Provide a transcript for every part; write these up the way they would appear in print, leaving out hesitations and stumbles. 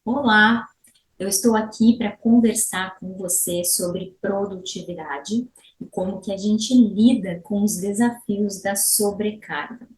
Olá, eu estou aqui para conversar com você sobre produtividade e como que a gente lida com os desafios da sobrecarga.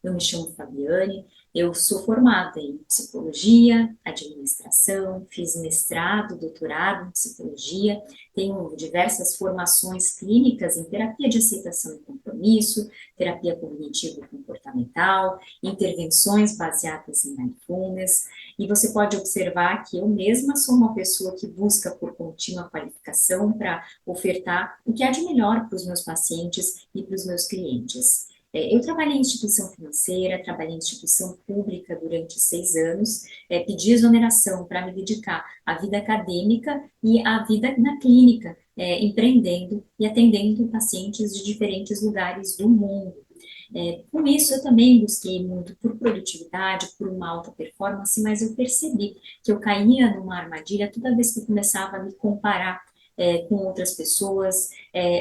Eu me chamo Fabiane, eu sou formada em psicologia, administração, fiz mestrado, doutorado em psicologia, tenho diversas formações clínicas em terapia de aceitação e compromisso, terapia cognitivo-comportamental, intervenções baseadas em mindfulness, e você pode observar que eu mesma sou uma pessoa que busca por contínua qualificação para ofertar o que há de melhor para os meus pacientes e para os meus clientes. Eu trabalhei em instituição financeira, trabalhei em instituição pública durante 6 anos, pedi exoneração para me dedicar à vida acadêmica e à vida na clínica, empreendendo e atendendo pacientes de diferentes lugares do mundo. Com isso, eu também busquei muito por produtividade, por uma alta performance, mas eu percebi que eu caía numa armadilha toda vez que eu começava a me comparar com outras pessoas,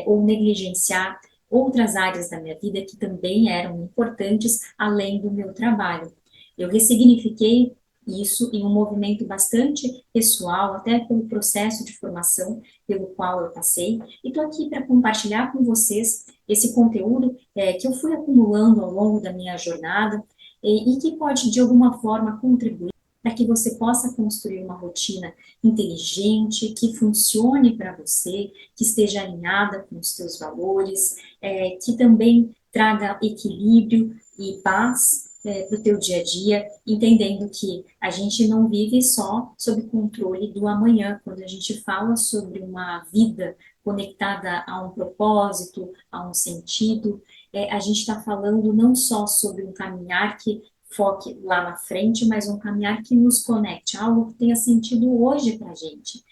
ou negligenciar outras áreas da minha vida que também eram importantes além do meu trabalho. Eu ressignifiquei isso em um movimento bastante pessoal, até pelo processo de formação pelo qual eu passei, e estou aqui para compartilhar com vocês esse conteúdo que eu fui acumulando ao longo da minha jornada e que pode, de alguma forma, contribuir para que você possa construir uma rotina inteligente, que funcione para você, que esteja alinhada com os seus valores, que também traga equilíbrio e paz para o teu dia a dia, entendendo que a gente não vive só sob controle do amanhã. Quando a gente fala sobre uma vida conectada a um propósito, a um sentido, a gente está falando não só sobre um caminhar que foque lá na frente, mas um caminhar que nos conecte, algo que tenha sentido hoje para a gente.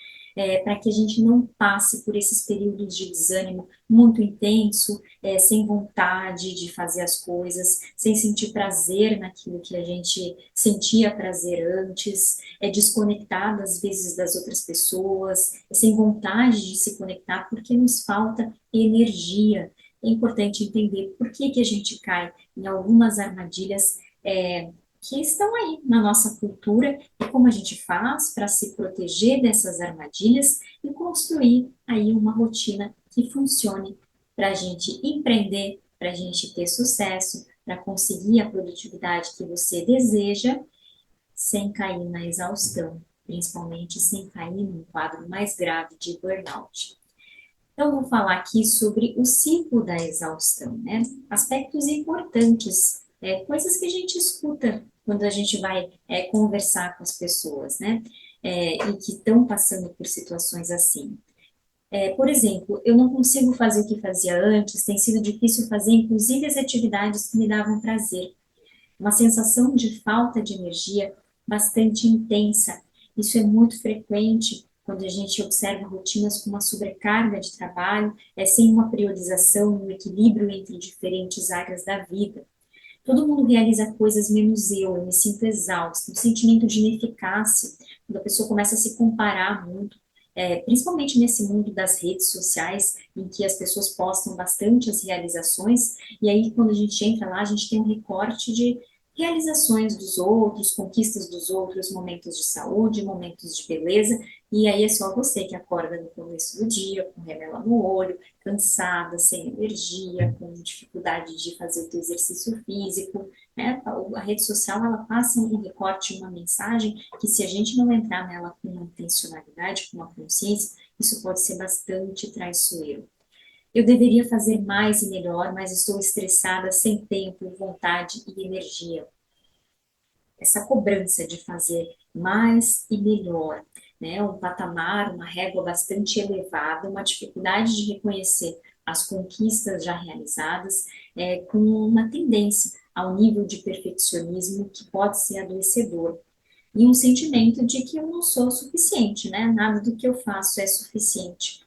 Para que a gente não passe por esses períodos de desânimo muito intenso, sem vontade de fazer as coisas, sem sentir prazer naquilo que a gente sentia prazer antes, desconectada às vezes das outras pessoas, sem vontade de se conectar, porque nos falta energia. É importante entender por que a gente cai em algumas armadilhas que estão aí na nossa cultura e como a gente faz para se proteger dessas armadilhas e construir aí uma rotina que funcione para a gente empreender, para a gente ter sucesso, para conseguir a produtividade que você deseja, sem cair na exaustão, principalmente sem cair num quadro mais grave de burnout. Então, vou falar aqui sobre o ciclo da exaustão, né? Aspectos importantes, coisas que a gente escuta quando a gente vai conversar com as pessoas, né? E que estão passando por situações assim. Por exemplo, eu não consigo fazer o que fazia antes, tem sido difícil fazer, inclusive, as atividades que me davam prazer. Uma sensação de falta de energia bastante intensa. Isso é muito frequente quando a gente observa rotinas com uma sobrecarga de trabalho, sem uma priorização e um equilíbrio entre diferentes áreas da vida. Todo mundo realiza coisas menos eu me sinto exausta, um sentimento de ineficácia, quando a pessoa começa a se comparar muito, principalmente nesse mundo das redes sociais, em que as pessoas postam bastante as realizações, e aí quando a gente entra lá, a gente tem um recorte de realizações dos outros, conquistas dos outros, momentos de saúde, momentos de beleza, e aí é só você que acorda no começo do dia, com remela no olho, cansada, sem energia, com dificuldade de fazer o teu exercício físico, né? A rede social, ela passa um recorte, uma mensagem, que se a gente não entrar nela com uma intencionalidade, com uma consciência, isso pode ser bastante traiçoeiro. Eu deveria fazer mais e melhor, mas estou estressada, sem tempo, vontade e energia. Essa cobrança de fazer mais e melhor, né? Um patamar, uma régua bastante elevada, uma dificuldade de reconhecer as conquistas já realizadas, com uma tendência ao nível de perfeccionismo que pode ser adoecedor. E um sentimento de que eu não sou suficiente, né? Nada do que eu faço é suficiente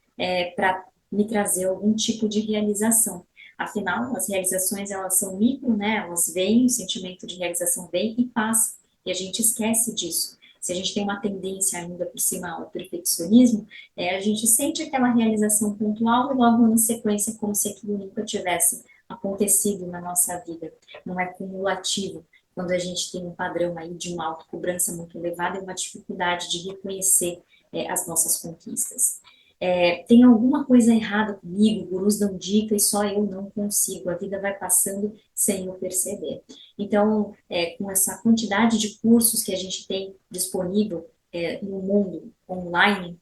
para me trazer algum tipo de realização. Afinal, as realizações, elas são micro, né? Elas vêm, o sentimento de realização vem e passa, e a gente esquece disso. Se a gente tem uma tendência ainda por cima ao perfeccionismo, a gente sente aquela realização pontual e logo na sequência, como se aquilo nunca tivesse acontecido na nossa vida. Não é cumulativo, quando a gente tem um padrão aí de uma autocobrança muito elevada, é uma dificuldade de reconhecer as nossas conquistas. Tem alguma coisa errada comigo, gurus dão dica e só eu não consigo, a vida vai passando sem eu perceber. Então, com essa quantidade de cursos que a gente tem disponível no mundo online,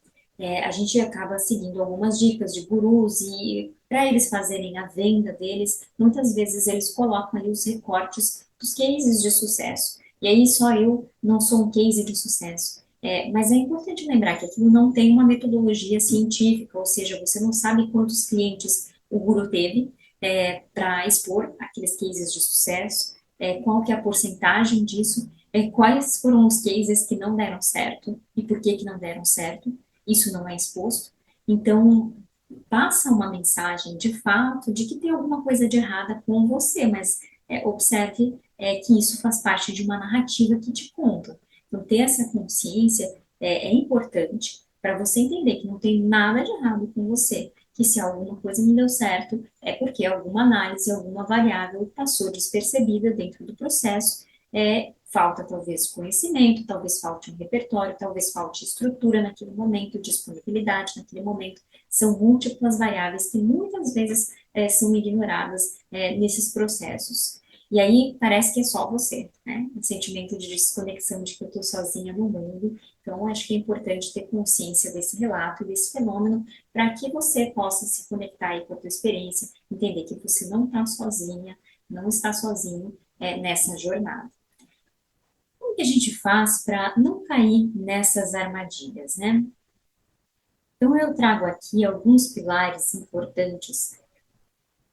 a gente acaba seguindo algumas dicas de gurus e para eles fazerem a venda deles, muitas vezes eles colocam ali os recortes dos cases de sucesso. E aí só eu não sou um case de sucesso. Mas é importante lembrar que aquilo não tem uma metodologia científica, ou seja, você não sabe quantos clientes o guru teve para expor aqueles cases de sucesso, qual que é a porcentagem disso, quais foram os cases que não deram certo e por que que não deram certo. Isso não é exposto. Então, passa uma mensagem de fato de que tem alguma coisa de errada com você, mas observe que isso faz parte de uma narrativa que te conta. Então, ter essa consciência é importante para você entender que não tem nada de errado com você, que se alguma coisa não deu certo, é porque alguma análise, alguma variável passou despercebida dentro do processo, falta talvez conhecimento, talvez falte um repertório, talvez falte estrutura naquele momento, disponibilidade naquele momento, são múltiplas variáveis que muitas vezes são ignoradas nesses processos. E aí parece que é só você, né? Um sentimento de desconexão de que eu estou sozinha no mundo. Então, acho que é importante ter consciência desse relato e desse fenômeno para que você possa se conectar aí com a tua experiência, entender que você não está sozinha, não está sozinho nessa jornada. Como que a gente faz para não cair nessas armadilhas, né? Então, eu trago aqui alguns pilares importantes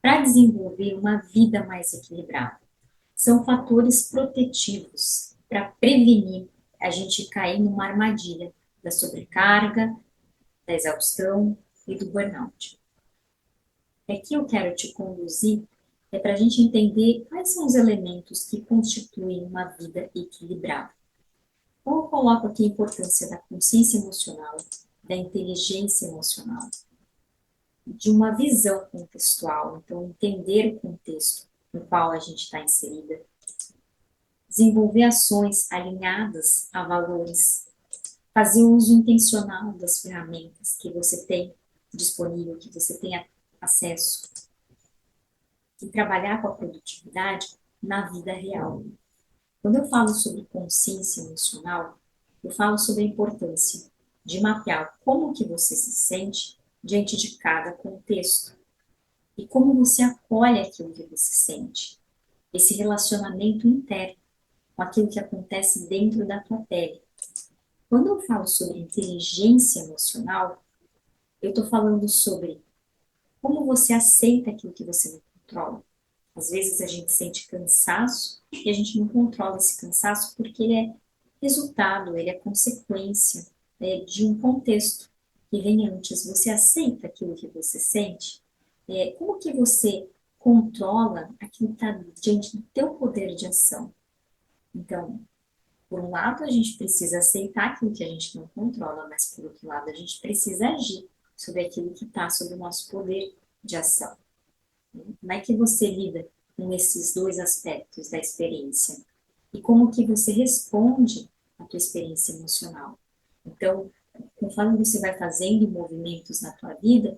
para desenvolver uma vida mais equilibrada. São fatores protetivos para prevenir a gente cair numa armadilha da sobrecarga, da exaustão e do burnout. Aqui eu quero te conduzir para a gente entender quais são os elementos que constituem uma vida equilibrada. Então, eu coloco aqui a importância da consciência emocional, da inteligência emocional, de uma visão contextual, então entender o contexto no qual a gente está inserida, desenvolver ações alinhadas a valores, fazer uso intencional das ferramentas que você tem disponível, que você tem acesso, e trabalhar com a produtividade na vida real. Quando eu falo sobre consciência emocional, eu falo sobre a importância de mapear como que você se sente diante de cada contexto e como você acolhe aquilo que você sente. Esse relacionamento interno com aquilo que acontece dentro da tua pele. Quando eu falo sobre inteligência emocional, eu estou falando sobre como você aceita aquilo que você não controla. Às vezes a gente sente cansaço e a gente não controla esse cansaço porque ele é resultado, ele é consequência de um contexto que vem antes. Você aceita aquilo que você sente? Como que você controla aquilo que está diante do teu poder de ação? Então, por um lado, a gente precisa aceitar aquilo que a gente não controla, mas por outro lado, a gente precisa agir sobre aquilo que está sob o nosso poder de ação. Como é que você lida com esses dois aspectos da experiência? E como que você responde à tua experiência emocional? Então, conforme você vai fazendo movimentos na tua vida,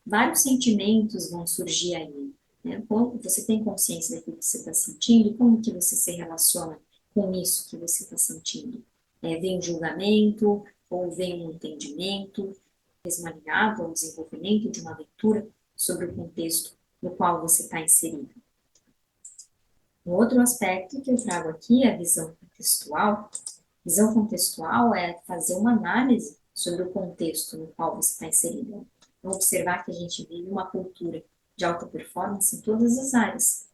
vários sentimentos vão surgir aí, né? Como você tem consciência daquilo que você está sentindo, como que você se relaciona com isso que você está sentindo? Vem um julgamento, ou vem um entendimento, mesmo alinhado ao desenvolvimento de uma leitura sobre o contexto no qual você está inserido. Um outro aspecto que eu trago aqui é a visão contextual. Visão contextual é fazer uma análise sobre o contexto no qual você está inserido. Então, observar que a gente vive uma cultura de alta performance em todas as áreas,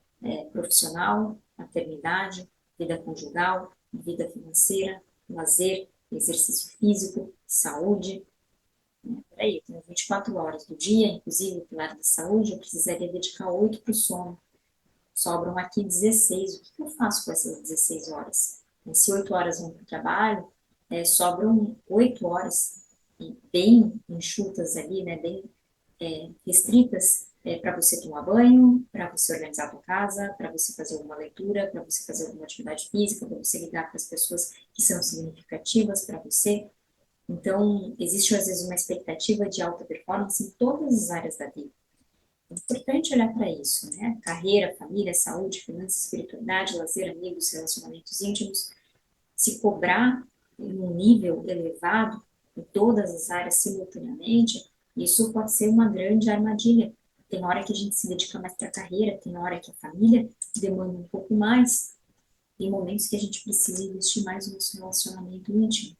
profissional, maternidade, vida conjugal, vida financeira, lazer, exercício físico, saúde. Peraí, eu tenho 24 horas do dia, inclusive o pilar da saúde, eu precisaria dedicar 8 para o sono. Sobram aqui 16. O que eu faço com essas 16 horas? Se 8 horas vão para o trabalho, sobram 8 horas bem enxutas ali, né, bem restritas para você tomar banho, para você organizar a tua casa, para você fazer alguma leitura, para você fazer alguma atividade física, para você lidar com as pessoas que são significativas para você. Então, existe às vezes uma expectativa de alta performance em todas as áreas da vida. É importante olhar para isso, né? Carreira, família, saúde, finanças, espiritualidade, lazer, amigos, relacionamentos íntimos. Se cobrar em um nível elevado em todas as áreas simultaneamente, isso pode ser uma grande armadilha. Tem hora que a gente se dedica mais para a carreira, tem hora que a família demanda um pouco mais, tem momentos que a gente precisa investir mais no nosso relacionamento íntimo.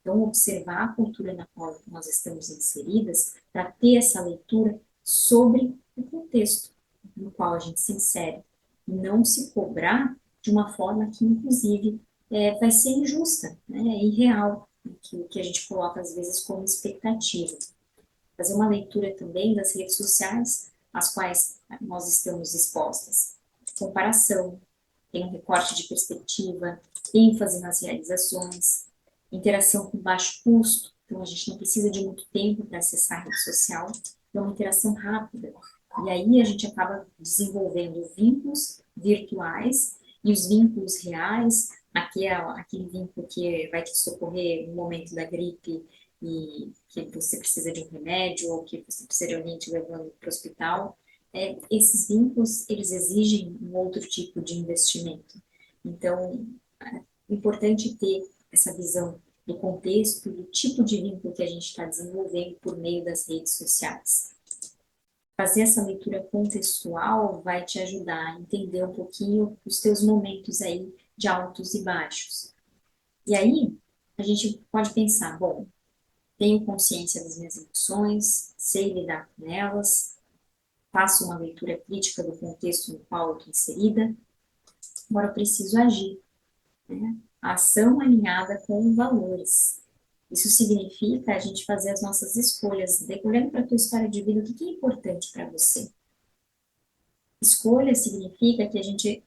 Então, observar a cultura na qual nós estamos inseridas para ter essa leitura sobre o contexto no qual a gente se insere. E não se cobrar de uma forma que, inclusive, vai ser injusta, né, irreal, que a gente coloca, às vezes, como expectativa. Fazer uma leitura também das redes sociais, às quais nós estamos expostas. Comparação, tem um recorte de perspectiva, ênfase nas realizações, interação com baixo custo, então a gente não precisa de muito tempo para acessar a rede social, é uma interação rápida. E aí a gente acaba desenvolvendo vínculos virtuais e os vínculos reais, aquele vínculo que vai te socorrer no momento da gripe e que você precisa de um remédio ou que você precisa de alguém te levando para o hospital, esses vínculos, eles exigem um outro tipo de investimento. Então, é importante ter essa visão do contexto, do tipo de vínculo que a gente está desenvolvendo por meio das redes sociais. Fazer essa leitura contextual vai te ajudar a entender um pouquinho os teus momentos aí de altos e baixos. E aí, a gente pode pensar, bom, tenho consciência das minhas emoções, sei lidar com elas, faço uma leitura crítica do contexto no qual eu estou inserida, agora eu preciso agir, né? A ação alinhada com valores. Isso significa a gente fazer as nossas escolhas, olhando para a tua história de vida, o que é importante para você? Escolha significa que a gente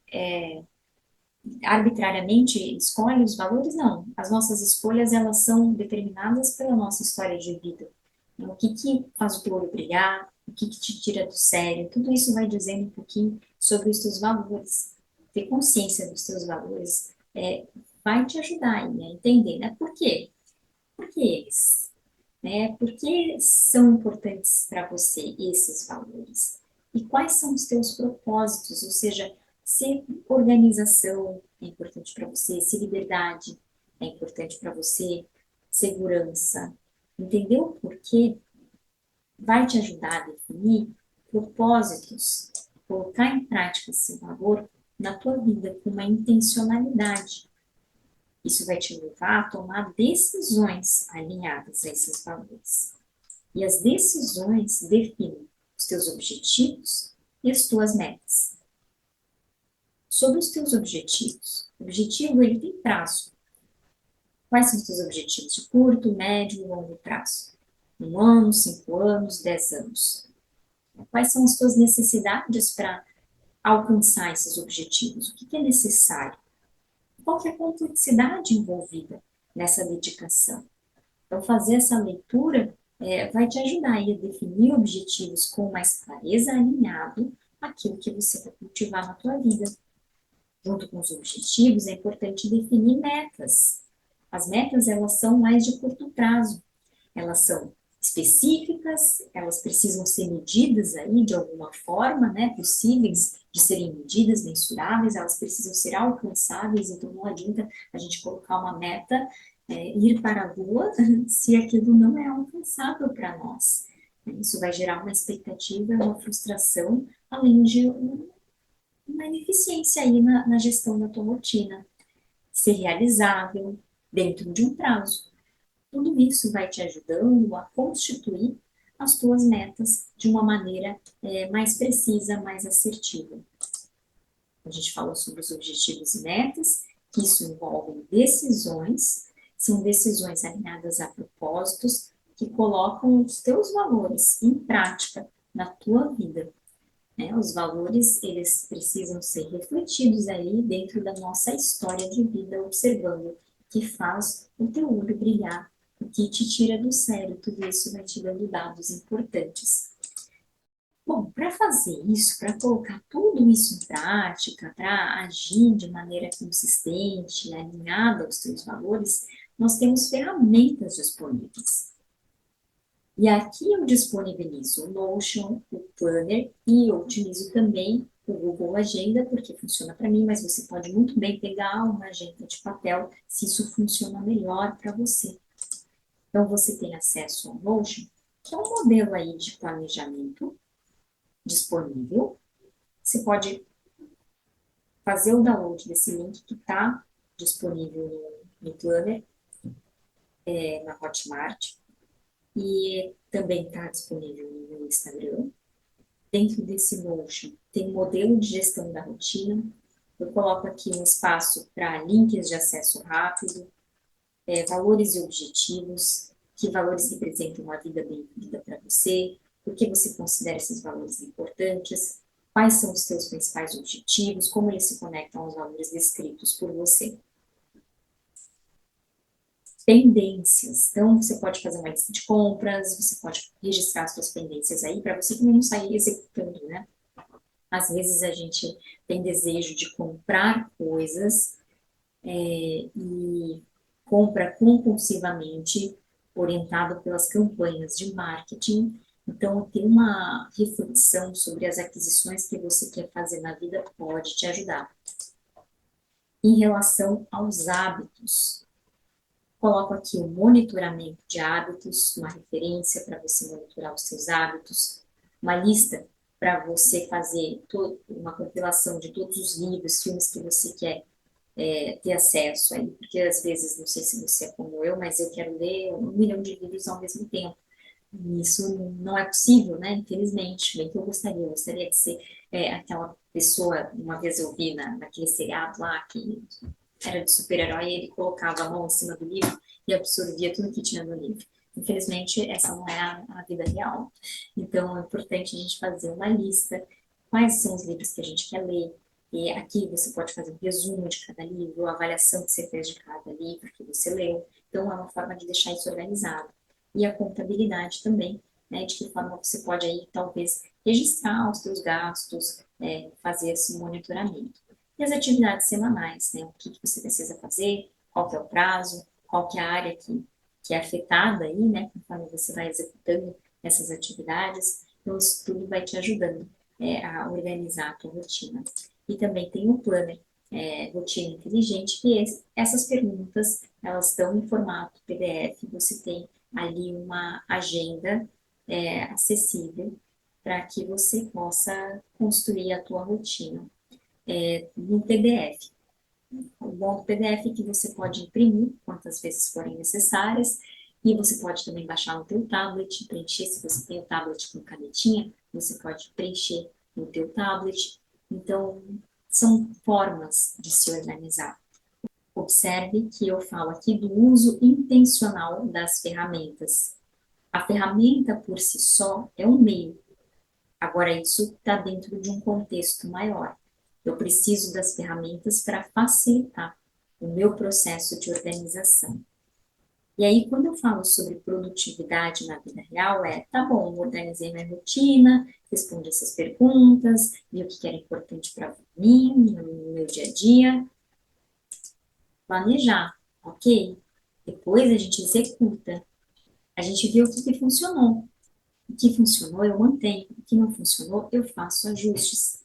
arbitrariamente escolhe os valores? Não. As nossas escolhas, elas são determinadas pela nossa história de vida. O que faz o teu olho brilhar, o que te tira do sério, tudo isso vai dizendo um pouquinho sobre os teus valores. Ter consciência dos teus valores vai te ajudar a entender, né? Por quê? Por que eles? Né? Por que são importantes para você esses valores? E quais são os teus propósitos? Ou seja, se organização é importante para você, se liberdade é importante para você, segurança. Entender o porquê vai te ajudar a definir propósitos, colocar em prática esse valor na tua vida com uma intencionalidade. Isso vai te levar a tomar decisões alinhadas a esses valores. E as decisões definem os teus objetivos e as tuas metas. Sobre os teus objetivos, o objetivo ele tem prazo. Quais são os teus objetivos de curto, médio e longo prazo? 1 ano, 5 anos, 10 anos. Quais são as tuas necessidades para alcançar esses objetivos? O que é necessário? Qual que é a complexidade envolvida nessa dedicação? Então, fazer essa leitura vai te ajudar aí a definir objetivos com mais clareza, alinhado àquilo que você vai cultivar na tua vida. Junto com os objetivos, é importante definir metas. As metas, elas são mais de curto prazo. Elas são específicas, elas precisam ser medidas aí de alguma forma, né, possíveis de serem medidas, mensuráveis, elas precisam ser alcançáveis, então não adianta a gente colocar uma meta, ir para a lua, se aquilo não é alcançável para nós. Isso vai gerar uma expectativa, uma frustração, além de uma ineficiência aí na gestão da tua rotina. Ser realizável dentro de um prazo. Tudo isso vai te ajudando a constituir as tuas metas de uma maneira mais precisa, mais assertiva. A gente falou sobre os objetivos e metas, que isso envolve decisões, são decisões alinhadas a propósitos que colocam os teus valores em prática na tua vida. Né? Os valores, eles precisam ser refletidos aí dentro da nossa história de vida, observando o que faz o teu olho brilhar, o que te tira do sério, tudo isso vai te dando dados importantes. Bom, para fazer isso, para colocar tudo isso em prática, para agir de maneira consistente, alinhada aos seus valores, nós temos ferramentas disponíveis. E aqui eu disponibilizo o Notion, o Planner e eu utilizo também o Google Agenda, porque funciona para mim, mas você pode muito bem pegar uma agenda de papel se isso funciona melhor para você. Então, você tem acesso ao Notion, que é um modelo aí de planejamento disponível. Você pode fazer o download desse link que está disponível no Planner, na Hotmart, e também está disponível no Instagram. Dentro desse Notion tem um modelo de gestão da rotina. Eu coloco aqui um espaço para links de acesso rápido, valores e objetivos, que valores representam uma vida bem vivida para você, por que você considera esses valores importantes, quais são os seus principais objetivos, como eles se conectam aos valores descritos por você. Pendências. Então, você pode fazer uma lista de compras, você pode registrar as suas pendências aí, para você também não sair executando, né? Às vezes a gente tem desejo de comprar coisas e compra compulsivamente, orientado pelas campanhas de marketing. Então, ter uma reflexão sobre as aquisições que você quer fazer na vida pode te ajudar. Em relação aos hábitos, coloco aqui o monitoramento de hábitos, uma referência para você monitorar os seus hábitos, uma lista para você fazer uma compilação de todos os livros, filmes que você quer ter acesso aí, porque às vezes, não sei se você é como eu, mas eu quero ler 1 milhão de livros ao mesmo tempo. E isso não é possível, né? Infelizmente, bem que eu gostaria de ser aquela pessoa, uma vez eu vi naquele seriado lá, que era de super-herói, ele colocava a mão em cima do livro e absorvia tudo que tinha no livro. Infelizmente, essa não é a vida real. Então, é importante a gente fazer uma lista, quais são os livros que a gente quer ler, e aqui você pode fazer um resumo de cada livro, a avaliação que você fez de cada livro que você leu. Então, é uma forma de deixar isso organizado. E a contabilidade também, né, de que forma você pode aí, talvez, registrar os seus gastos, fazer esse monitoramento. E as atividades semanais, né, o que você precisa fazer, qual que é o prazo, qual que é a área que é afetada aí, né, conforme você vai executando essas atividades. Então, isso tudo vai te ajudando a organizar a tua rotina. E também tem o planner, rotina inteligente, que essas perguntas, elas estão em formato PDF, você tem ali uma agenda acessível para que você possa construir a tua rotina no PDF. O bom do PDF é que você pode imprimir quantas vezes forem necessárias e você pode também baixar no teu tablet, preencher, se você tem o tablet com canetinha, você pode preencher no teu tablet. Então, são formas de se organizar. Observe que eu falo aqui do uso intencional das ferramentas. A ferramenta por si só é um meio. Agora, isso está dentro de um contexto maior. Eu preciso das ferramentas para facilitar o meu processo de organização. E aí, quando eu falo sobre produtividade na vida real, tá bom, eu organizei minha rotina, respondi essas perguntas, vi o que era importante para mim no meu dia a dia, planejar, ok? Depois a gente executa, a gente vê o que funcionou. O que funcionou, eu mantenho. O que não funcionou, eu faço ajustes.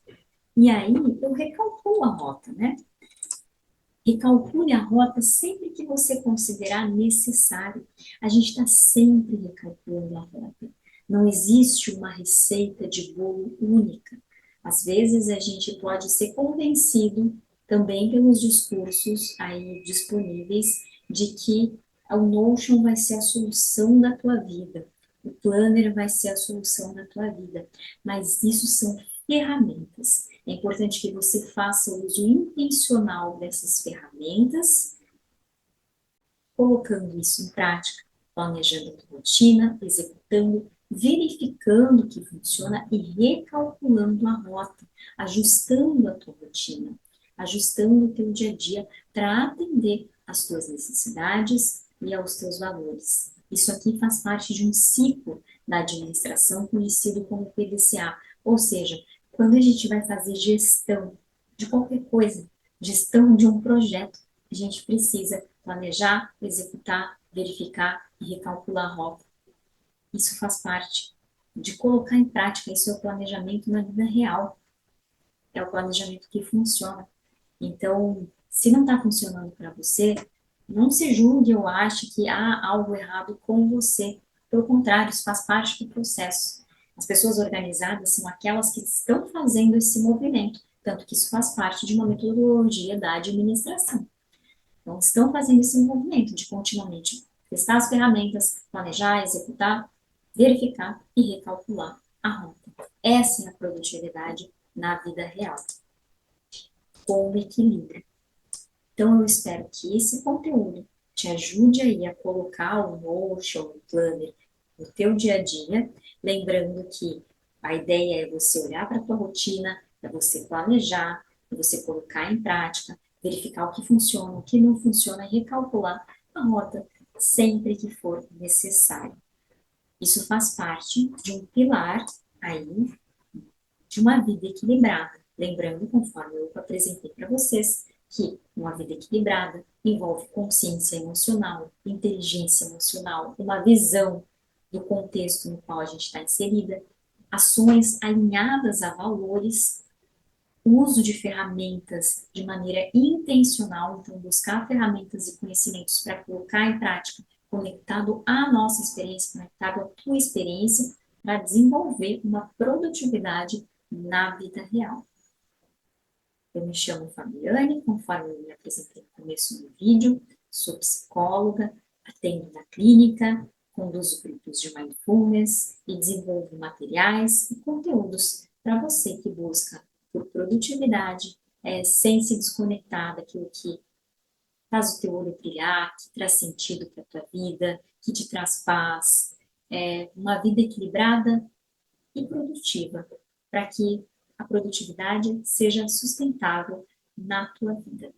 E aí, eu recalculo a rota, né? Recalcule a rota sempre que você considerar necessário. A gente está sempre recalculando a rota. Não existe uma receita de bolo única. Às vezes a gente pode ser convencido também pelos discursos aí disponíveis de que o Notion vai ser a solução da tua vida, o Planner vai ser a solução da tua vida. Mas isso são ferramentas. É importante que você faça o uso intencional dessas ferramentas, colocando isso em prática, planejando a tua rotina, executando, verificando que funciona e recalculando a rota, ajustando a tua rotina, ajustando o teu dia a dia para atender às tuas necessidades e aos teus valores. Isso aqui faz parte de um ciclo da administração conhecido como PDCA, Ou seja, quando a gente vai fazer gestão de qualquer coisa, gestão de um projeto, a gente precisa planejar, executar, verificar e recalcular a rota. Isso faz parte de colocar em prática, isso é o planejamento na vida real, é o planejamento que funciona. Então, se não está funcionando para você, não se julgue ou ache que há algo errado com você. Pelo contrário, isso faz parte do processo. As pessoas organizadas são aquelas que estão fazendo esse movimento, tanto que isso faz parte de uma metodologia da administração. Então, estão fazendo esse movimento de continuamente testar as ferramentas, planejar, executar, verificar e recalcular a rota. Essa é a produtividade na vida real, com equilíbrio. Então, eu espero que esse conteúdo te ajude aí a colocar o Notion, o Planner no teu dia a dia, lembrando que a ideia é você olhar para a tua rotina, é você planejar, é você colocar em prática, verificar o que funciona, o que não funciona e recalcular a rota sempre que for necessário. Isso faz parte de um pilar aí de uma vida equilibrada. Lembrando, conforme eu apresentei para vocês, que uma vida equilibrada envolve consciência emocional, inteligência emocional, uma visão do contexto no qual a gente está inserida, ações alinhadas a valores, uso de ferramentas de maneira intencional, então buscar ferramentas e conhecimentos para colocar em prática, conectado à nossa experiência, conectado à tua experiência, para desenvolver uma produtividade na vida real. Eu me chamo Fabiane, conforme eu me apresentei no começo do vídeo, sou psicóloga, atendo na clínica, conduzo grupos de mindfulness e desenvolvo materiais e conteúdos para você que busca por produtividade, sem se desconectar daquilo que faz o teu olho brilhar, que traz sentido para a tua vida, que te traz paz, uma vida equilibrada e produtiva, para que a produtividade seja sustentável na tua vida.